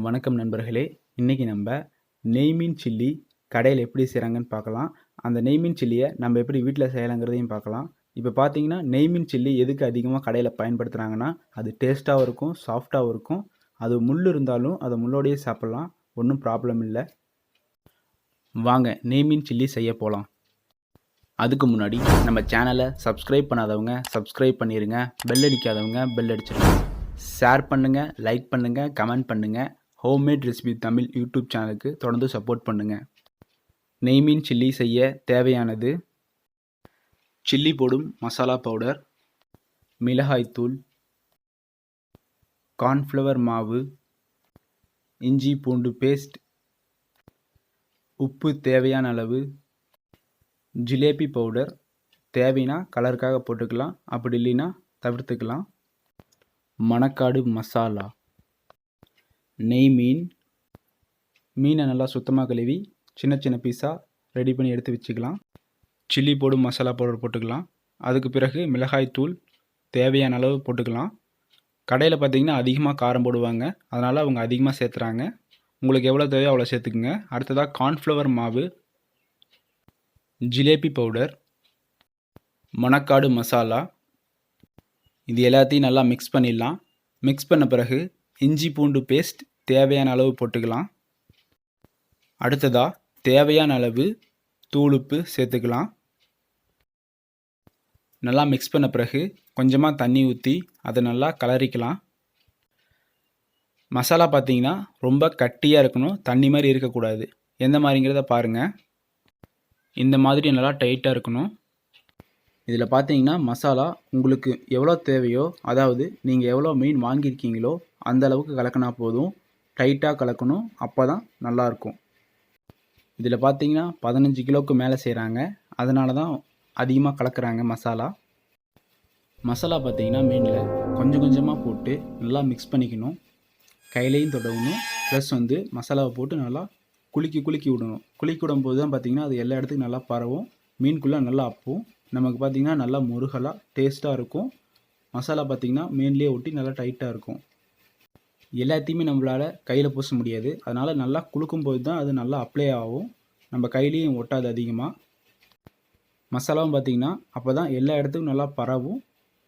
வணக்கம் நண்பர்களே. இன்றைக்கி நம்ம நெய் மீன் சில்லி கடையில் எப்படி செய்கிறாங்கன்னு பார்க்கலாம். அந்த நெய் மீன் சில்லியை நம்ம எப்படி வீட்டில் செய்யலாங்கிறதையும் பார்க்கலாம். இப்போ பார்த்தீங்கன்னா நெய் மீன் சில்லி எதுக்கு அதிகமாக கடையில் பயன்படுத்துகிறாங்கன்னா, அது டேஸ்ட்டாகவும் இருக்கும், சாஃப்டாகவும் இருக்கும். அது முள் இருந்தாலும் அதை முள்ளோடையே சாப்பிட்லாம், ஒன்றும் ப்ராப்ளம் இல்லை. வாங்க நெய் மீன் சில்லி செய்ய போகலாம். அதுக்கு முன்னாடி நம்ம சேனலை சப்ஸ்கிரைப் பண்ணாதவங்க சப்ஸ்கிரைப் பண்ணிடுங்க, பெல் அடிக்காதவங்க பெல் அடிச்சிருங்க, ஷேர் பண்ணுங்கள், லைக் பண்ணுங்கள், கமெண்ட் பண்ணுங்கள். ஹோம்மேட் ரெசிபி தமிழ் யூடியூப் சேனலுக்கு தொடர்ந்து சப்போர்ட் பண்ணுங்கள். நெய் மீன் சில்லி செய்ய தேவையானது: சில்லி போடும் மசாலா பவுடர், மிளகாய்த்தூள், கார்ன்ஃப்ளவர் மாவு, இஞ்சி பூண்டு பேஸ்ட், உப்பு தேவையான அளவு, ஜிலேபி பவுடர் தேவைன்னா கலருக்காக போட்டுக்கலாம், அப்படி இல்லைன்னா தவிர்த்துக்கலாம், மணக்காடு மசாலா, நெய் மீனை நல்லா சுத்தமாக கழுவி சின்ன சின்ன பீஸாக ரெடி பண்ணி எடுத்து வச்சுக்கலாம். சில்லி போடும் மசாலா பவுடர் போட்டுக்கலாம். அதுக்கு பிறகு மிளகாய்த்தூள் தேவையான அளவு போட்டுக்கலாம். கடையில் பார்த்திங்கன்னா அதிகமாக காரம் போடுவாங்க, அதனால் அவங்க அதிகமாக சேர்த்துறாங்க. உங்களுக்கு எவ்வளோ தேவையோ அவ்வளோ சேர்த்துக்குங்க. அடுத்ததாக கார்ன்ஃப்ளவர் மாவு, ஜிலேபி பவுடர், மணக்காடு மசாலா, இது எல்லாத்தையும் நல்லா மிக்ஸ் பண்ணிடலாம். மிக்ஸ் பண்ண பிறகு இஞ்சி பூண்டு பேஸ்ட் தேவையான அளவு போட்டுக்கலாம். அடுத்ததாக தேவையான அளவு தூளுப்பு சேர்த்துக்கலாம். நல்லா மிக்ஸ் பண்ண பிறகு கொஞ்சமாக தண்ணி ஊற்றி அதை நல்லா கலரிக்கலாம். மசாலா பார்த்திங்கன்னா ரொம்ப கட்டியாக இருக்கணும், தண்ணி மாதிரி இருக்கக்கூடாது. எந்த மாதிரிங்கிறத பாருங்கள். இந்த மாதிரி நல்லா டைட்டாக இருக்கணும். இதில் பார்த்தீங்கன்னா மசாலா உங்களுக்கு எவ்வளோ தேவையோ, அதாவது நீங்கள் எவ்வளோ மீன் வாங்கியிருக்கீங்களோ அந்த அளவுக்கு கலக்கினா போதும். டைட்டாக கலக்கணும், அப்போ தான் நல்லாயிருக்கும். இதில் பார்த்தீங்கன்னா 15 கிலோவுக்கு மேலே செய்கிறாங்க, அதனால தான் அதிகமாக கலக்கிறாங்க மசாலா. மசாலா பார்த்தீங்கன்னா மீனில் கொஞ்சம் கொஞ்சமாக போட்டு நல்லா மிக்ஸ் பண்ணிக்கணும். கையிலையும் தொடங்கணும், ப்ளஸ் மசாலாவை போட்டு நல்லா குலுக்கி விடணும். குலுக்கி விடும்போது தான் பார்த்திங்கன்னா அது எல்லா இடத்துக்கும் நல்லா பரவும், மீனுக்குள்ளே நல்லா அப்பும். நமக்கு பார்த்திங்கன்னா நல்லா முருகலாக டேஸ்ட்டாக இருக்கும். மசாலா பார்த்திங்கன்னா மீன்லேயே ஒட்டி நல்லா டைட்டாக இருக்கும். எல்லாத்தையுமே நம்மளால் கையில் பூச முடியாது, அதனால் நல்லா குலுக்கும்போது தான் அது நல்லா அப்ளை ஆகும், நம்ம கையிலையும் ஒட்டாது அதிகமாக. மசாலாவும் பார்த்திங்கன்னா அப்போ தான் எல்லா இடத்துக்கும் நல்லா பரவும்,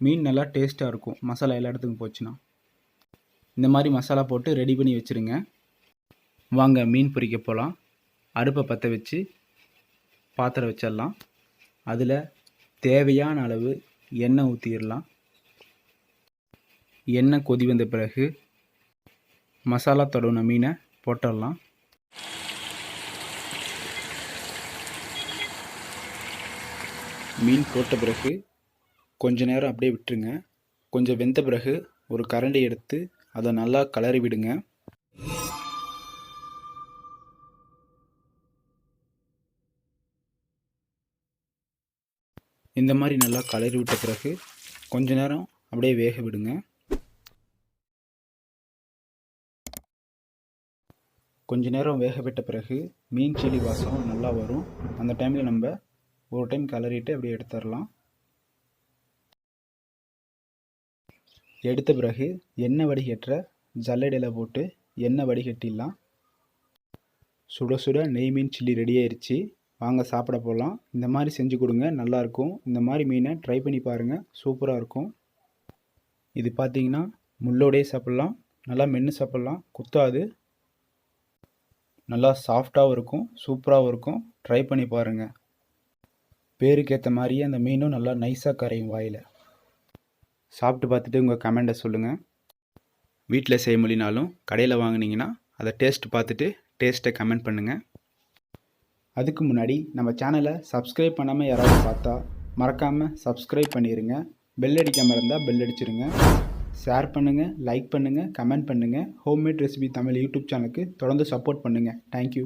மீன் நல்லா டேஸ்ட்டாக இருக்கும். மசாலா எல்லா இடத்துக்கும் போச்சுன்னா இந்த மாதிரி மசாலா போட்டு ரெடி பண்ணி வச்சுருங்க. வாங்க மீன் பொரிக்க போகலாம். அடுப்பை பற்ற வச்சு பாத்திரம் வச்சிடலாம். அதில் தேவையான அளவு எண்ணெய் ஊற்றிடலாம். எண்ணெய் கொதி வந்த பிறகு மசாலா தடவின மீனை போட்டுடலாம். மீன் போட்ட பிறகு கொஞ்ச நேரம் அப்படியே விட்டுருங்க. கொஞ்சம் வெந்த பிறகு ஒரு கரண்டி எடுத்து அதை நல்லா கலரி விடுங்க. இந்த மாதிரி நல்லா கலரி விட்ட பிறகு கொஞ்ச நேரம் அப்படியே வேக விடுங்க. கொஞ்ச நேரம் வேக விட்ட பிறகு மீன் சில்லி வாசம் நல்லா வரும். அந்த டைமில் நம்ம ஒரு டைம் கலரிட்டு அப்படியே எடுத்துடலாம். எடுத்த பிறகு எண்ணெய் வடிகட்டுற ஜல்லடையில் போட்டு எண்ணெய் வடிகட்டிடலாம். சுட சுட நெய் மீன் சில்லி ரெடி ஆயிடுச்சு. வாங்க சாப்பிட போகலாம். இந்த மாதிரி செஞ்சு கொடுங்க, நல்லாயிருக்கும். இந்த மாதிரி மீனை ட்ரை பண்ணி பாருங்கள், சூப்பராக இருக்கும். இது பார்த்தீங்கன்னா முள்ளோடையே சாப்பிட்லாம், நல்லா மென்று சாப்பிட்லாம், குத்தாது, நல்லா சாஃப்டாகவும் இருக்கும், சூப்பராகவும் இருக்கும். ட்ரை பண்ணி பாருங்கள். பேருக்கேற்ற மாதிரியே அந்த மீனும் நல்லா நைஸாக கரையும் வாயில். சாப்பிட்டு பார்த்துட்டு உங்கள் கமெண்ட்டை சொல்லுங்கள். வீட்டில் செய்ய முடியினாலும் கடையில் வாங்கினீங்கன்னா அதை டேஸ்ட் பார்த்துட்டு டேஸ்ட்டை கமெண்ட் பண்ணுங்கள். அதுக்கு முன்னாடி நம்ம சேனலை சப்ஸ்கிரைப் பண்ணாமல் யாராவது பார்த்தா மறக்காமல் சப்ஸ்கிரைப் பண்ணிடுங்க. பெல் அடிக்காமல் இருந்தால் பெல் அடிச்சிருங்க. ஷேர் பண்ணுங்கள், லைக் பண்ணுங்கள், கமெண்ட் பண்ணுங்கள். ஹோம்மேட் ரெசிபி தமிழ் யூடியூப் சேனலுக்கு தொடர்ந்து சப்போர்ட் பண்ணுங்கள். தேங்க்யூ.